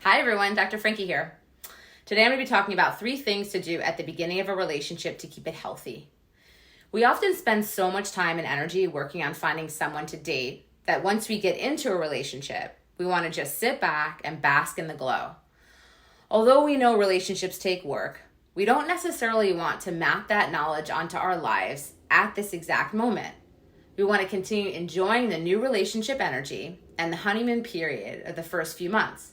Hi everyone, Dr. Frankie here. Today I'm going to be talking about 3 things to do at the beginning of a relationship to keep it healthy. We often spend so much time and energy working on finding someone to date that once we get into a relationship, we want to just sit back and bask in the glow. Although we know relationships take work, we don't necessarily want to map that knowledge onto our lives at this exact moment. We want to continue enjoying the new relationship energy and the honeymoon period of the first few months.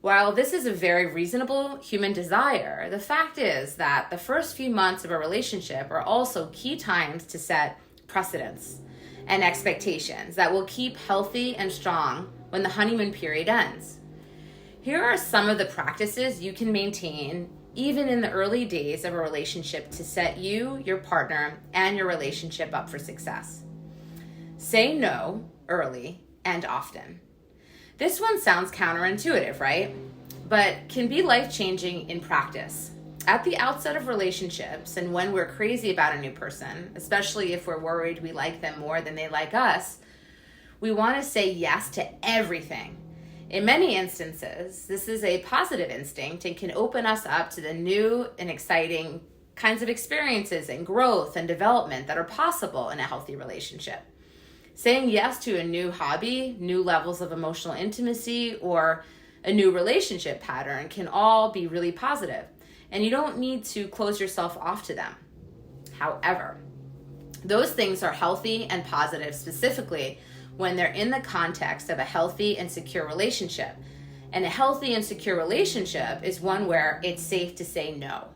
While this is a very reasonable human desire, the fact is that the first few months of a relationship are also key times to set precedents and expectations that will keep healthy and strong when the honeymoon period ends. Here are some of the practices you can maintain even in the early days of a relationship to set you, your partner, and your relationship up for success. Say no early and often. This one sounds counterintuitive, right? But can be life-changing in practice. At the outset of relationships and when we're crazy about a new person, especially if we're worried we like them more than they like us, we want to say yes to everything. In many instances, this is a positive instinct and can open us up to the new and exciting kinds of experiences and growth and development that are possible in a healthy relationship. Saying yes to a new hobby, new levels of emotional intimacy, or a new relationship pattern can all be really positive, and you don't need to close yourself off to them. However, those things are healthy and positive specifically when they're in the context of a healthy and secure relationship. And a healthy and secure relationship is one where it's safe to say no.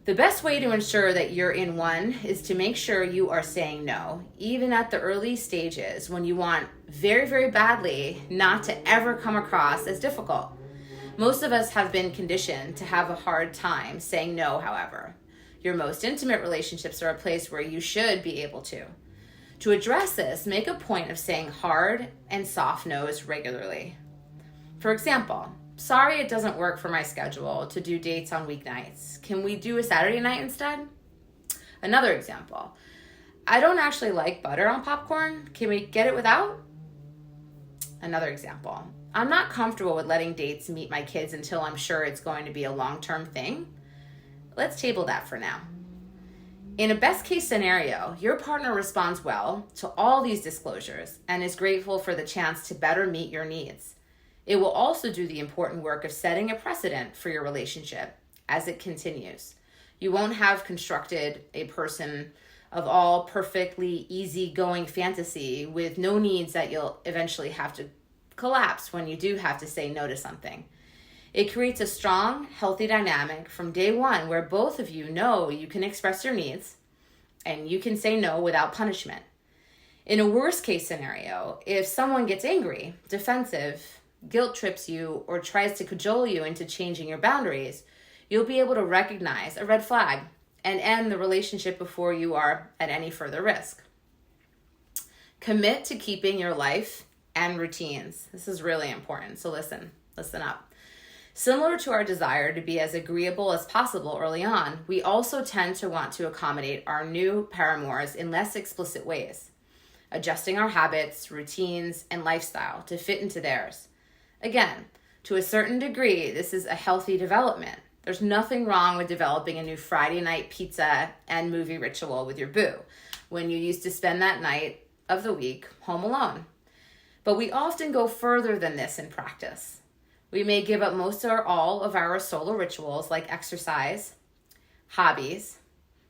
The best way to ensure that you're in one is to make sure you are saying no, even at the early stages when you want very, very badly not to ever come across as difficult. Most of us have been conditioned to have a hard time saying no, however. Your most intimate relationships are a place where you should be able to. To address this, make a point of saying hard and soft no's regularly. For example, sorry it doesn't work for my schedule to do dates on weeknights. Can we do a Saturday night instead? Another example, I don't actually like butter on popcorn. Can we get it without? Another example, I'm not comfortable with letting dates meet my kids until I'm sure it's going to be a long-term thing. Let's table that for now. In a best case scenario, your partner responds well to all these disclosures and is grateful for the chance to better meet your needs. It will also do the important work of setting a precedent for your relationship as it continues. You won't have constructed a person of all perfectly easygoing fantasy with no needs that you'll eventually have to collapse when you do have to say no to something. It creates a strong, healthy dynamic from day one where both of you know you can express your needs and you can say no without punishment. In a worst case scenario, if someone gets angry, defensive, guilt trips you, or tries to cajole you into changing your boundaries, you'll be able to recognize a red flag and end the relationship before you are at any further risk. Commit to keeping your life and routines. This is really important, so listen up. Similar to our desire to be as agreeable as possible early on, we also tend to want to accommodate our new paramours in less explicit ways, adjusting our habits, routines, and lifestyle to fit into theirs. Again, to a certain degree, this is a healthy development. There's nothing wrong with developing a new Friday night pizza and movie ritual with your boo when you used to spend that night of the week home alone. But we often go further than this in practice. We may give up most or all of our solo rituals like exercise, hobbies,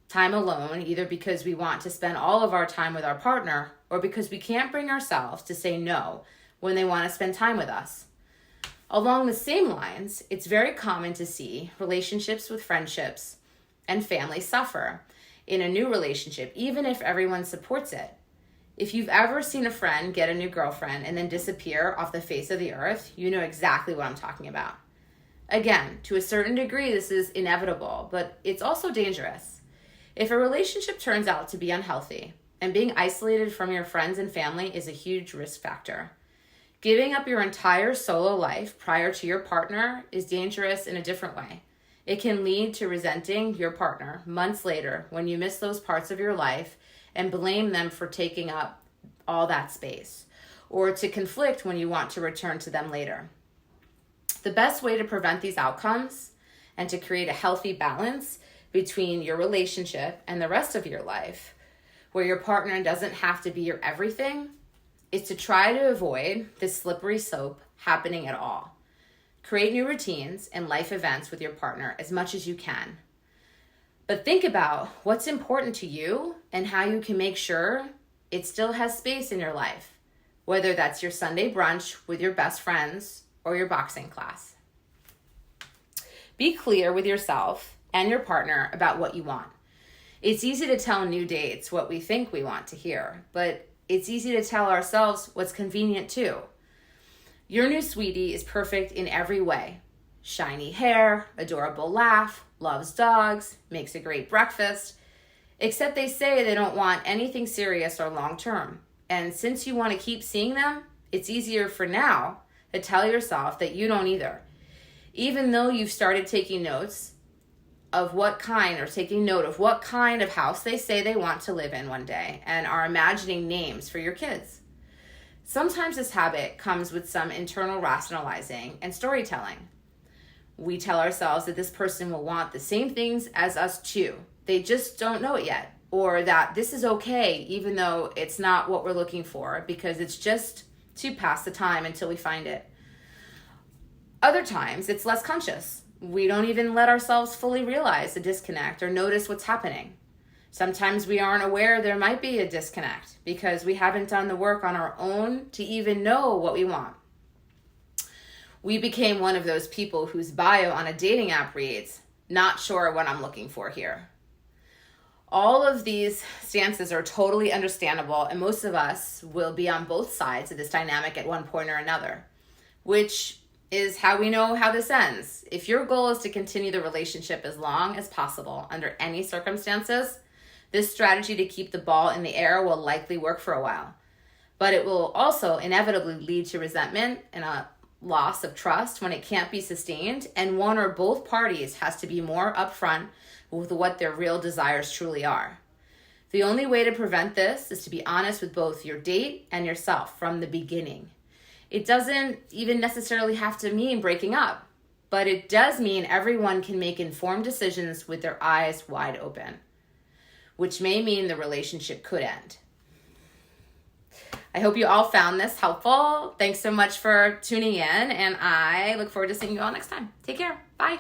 time alone, either because we want to spend all of our time with our partner or because we can't bring ourselves to say no when they want to spend time with us. Along the same lines, it's very common to see relationships with friendships and family suffer in a new relationship, even if everyone supports it. If you've ever seen a friend get a new girlfriend and then disappear off the face of the earth, you know exactly what I'm talking about. Again, to a certain degree, this is inevitable, but it's also dangerous. If a relationship turns out to be unhealthy, and being isolated from your friends and family is a huge risk factor. Giving up your entire solo life prior to your partner is dangerous in a different way. It can lead to resenting your partner months later when you miss those parts of your life and blame them for taking up all that space, or to conflict when you want to return to them later. The best way to prevent these outcomes and to create a healthy balance between your relationship and the rest of your life, where your partner doesn't have to be your everything, is to try to avoid this slippery slope happening at all. Create new routines and life events with your partner as much as you can. But think about what's important to you and how you can make sure it still has space in your life, whether that's your Sunday brunch with your best friends or your boxing class. Be clear with yourself and your partner about what you want. It's easy to tell new dates what we think we want to hear, but it's easy to tell ourselves what's convenient too. Your new sweetie is perfect in every way. Shiny hair, adorable laugh, loves dogs, makes a great breakfast, except they say they don't want anything serious or long-term. And since you want to keep seeing them, it's easier for now to tell yourself that you don't either. Even though you've started taking note of what kind of house they say they want to live in one day and are imagining names for your kids. Sometimes this habit comes with some internal rationalizing and storytelling. We tell ourselves that this person will want the same things as us too. They just don't know it yet. Or that this is okay even though it's not what we're looking for because it's just to pass the time until we find it. Other times it's less conscious. We don't even let ourselves fully realize the disconnect or notice what's happening. Sometimes we aren't aware there might be a disconnect because we haven't done the work on our own to even know what we want. We became one of those people whose bio on a dating app reads, "Not sure what I'm looking for here." All of these stances are totally understandable, and most of us will be on both sides of this dynamic at one point or another, which is how we know how this ends. If your goal is to continue the relationship as long as possible under any circumstances, this strategy to keep the ball in the air will likely work for a while, but it will also inevitably lead to resentment and a loss of trust when it can't be sustained, and one or both parties has to be more upfront with what their real desires truly are. The only way to prevent this is to be honest with both your date and yourself from the beginning. It doesn't even necessarily have to mean breaking up, but it does mean everyone can make informed decisions with their eyes wide open, which may mean the relationship could end. I hope you all found this helpful. Thanks so much for tuning in, and I look forward to seeing you all next time. Take care. Bye.